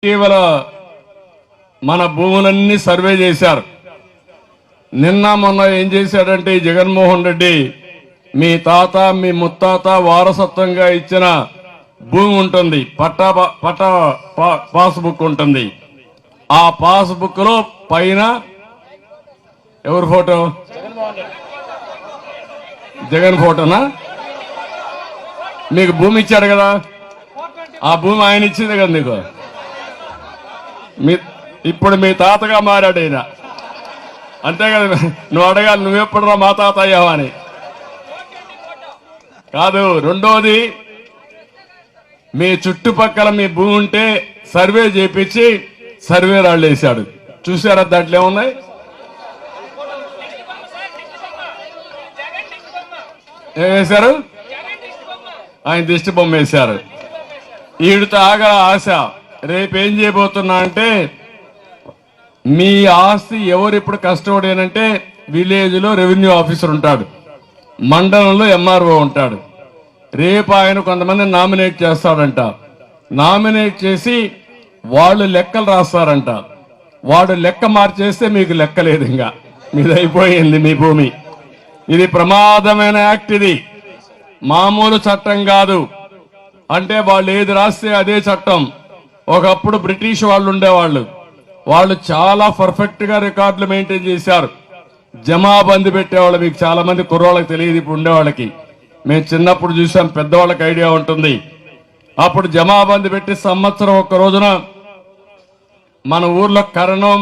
ఇటీవల మన భూములన్నీ సర్వే చేశారు. నిన్న మొన్న ఏం చేశాడంటే జగన్మోహన్ రెడ్డి మీ తాత మీ ముత్తాత వారసత్వంగా ఇచ్చిన భూమి ఉంటుంది, పట్టా పాస్బుక్ ఉంటుంది. ఆ పాస్బుక్ లో పైన ఎవరి ఫోటో? జగన్ ఫోటోనా? మీకు భూమి ఇచ్చాడు కదా, ఆ భూమి ఆయన ఇచ్చింది కదా నీకు. ఇప్పుడు మీ తాతగా మారాడు ఆయన, అంతే కదా. నువ్వు అడగాలి, నువ్వెప్పుడురా మా తాత అయ్యావా అని కాదు. రెండోది, మీ చుట్టుపక్కల మీ భూమి ఉంటే సర్వే చేపించి సర్వే రాళ్ళు వేశాడు. చూసారా దాంట్లో ఏమున్నాయి? ఏం వేశారు? ఆయన దిష్టి బొమ్మ వేశారు. ఈడితో ఆగా ఆశ. రేపేం చేయబోతున్నా అంటే, మీ ఆస్తి ఎవరు ఇప్పుడు కష్టపడేనంటే విలేజ్ లో రెవెన్యూ ఆఫీసర్ ఉంటాడు, మండలంలో ఎంఆర్ఓ ఉంటాడు. రేపు ఆయన కొంతమంది నామినేట్ చేస్తాడంట. నామినేట్ చేసి వాళ్ళు లెక్కలు రాస్తారంట. వాడు లెక్క మార్చేస్తే మీకు లెక్క లేదు, ఇంకా మీది అయిపోయింది మీ భూమి. ఇది ప్రమాదమైన యాక్ట్. ఇది మామూలు చట్టం కాదు. అంటే వాళ్ళు ఏది రాస్తే అదే చట్టం. ఒకప్పుడు బ్రిటిష్ వాళ్ళు ఉండేవాళ్ళు, వాళ్ళు చాలా పర్ఫెక్ట్ గా రికార్డులు మెయింటైన్ చేశారు. జమాబందీ పెట్టేవాళ్ళు. మీకు చాలా మంది కుర్రోళ్ళకి తెలియదు, ఇప్పుడు ఉండేవాళ్ళకి. మేము చిన్నప్పుడు చూసాం, పెద్దవాళ్ళకి ఐడియా ఉంటుంది. అప్పుడు జమాబందీ పెట్టి సంవత్సరం ఒక్క రోజున మన ఊర్లో కరణం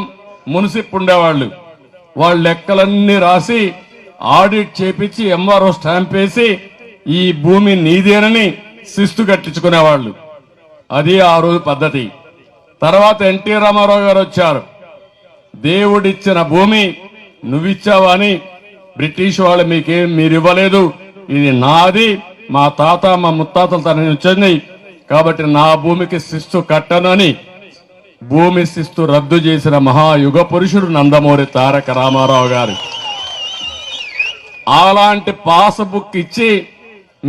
మున్సిప్ ఉండేవాళ్ళు. వాళ్ళ లెక్కలన్నీ రాసి ఆడిట్ చేపించి ఎంఆర్ఓ స్టాంప్ వేసి ఈ భూమి నీదేనని శిస్తు కట్టించుకునేవాళ్ళు. అది ఆ రోజు పద్ధతి. తర్వాత ఎన్టీ రామారావు గారు వచ్చారు. దేవుడిచ్చిన భూమి నువ్విచ్చావా అని బ్రిటిష్ వాళ్ళు మీరు ఇవ్వలేదు, ఇది నాది, మా తాత మా ముత్తాతలు తనని వచ్చింది కాబట్టి నా భూమికి శిస్తు కట్టను అని భూమి శిస్తు రద్దు చేసిన మహాయుగ పురుషుడు నందమూరి తారక రామారావు గారు. అలాంటి పాస్బుక్ ఇచ్చి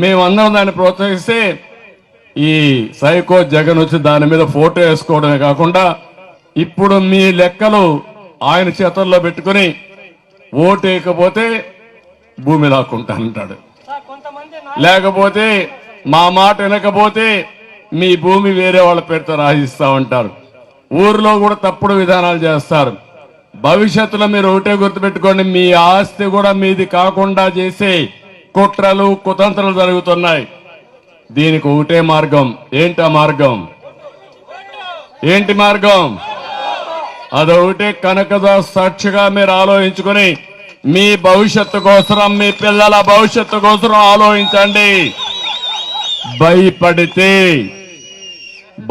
మేమందరం దాన్ని ప్రోత్సహిస్తే ఈ సైకో జగన్ వచ్చి దాని మీద ఫోటో వేసుకోవడమే కాకుండా ఇప్పుడు మీ లెక్కలు ఆయన చేతుల్లో పెట్టుకుని ఓటేయకపోతే భూమి లాక్కుంటానంటాడు, లేకపోతే మా మాట వినకపోతే మీ భూమి వేరే వాళ్ళ పేరుతో రాసిస్తా ఉంటారు. ఊర్లో కూడా తప్పుడు విధానాలు చేస్తారు. భవిష్యత్తులో మీరు ఒకటే గుర్తుపెట్టుకోండి, మీ ఆస్తి కూడా మీది కాకుండా చేసే కుట్రలు కుతంత్రాలు జరుగుతున్నాయి. దీనికి ఒకటే మార్గం. ఏంటి ఆ మార్గం? ఏంటి మార్గం? అదొకటే. కనకదాస్ సాక్షిగా మీరు ఆలోచించుకుని మీ భవిష్యత్తు కోసం, మీ పిల్లల భవిష్యత్తు కోసం ఆలోచించండి. భయపడితే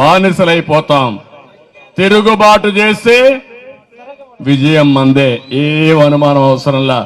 బానిసలైపోతాం. తిరుగుబాటు చేస్తే విజయం మందే, ఏ అనుమానం అవసరంలా.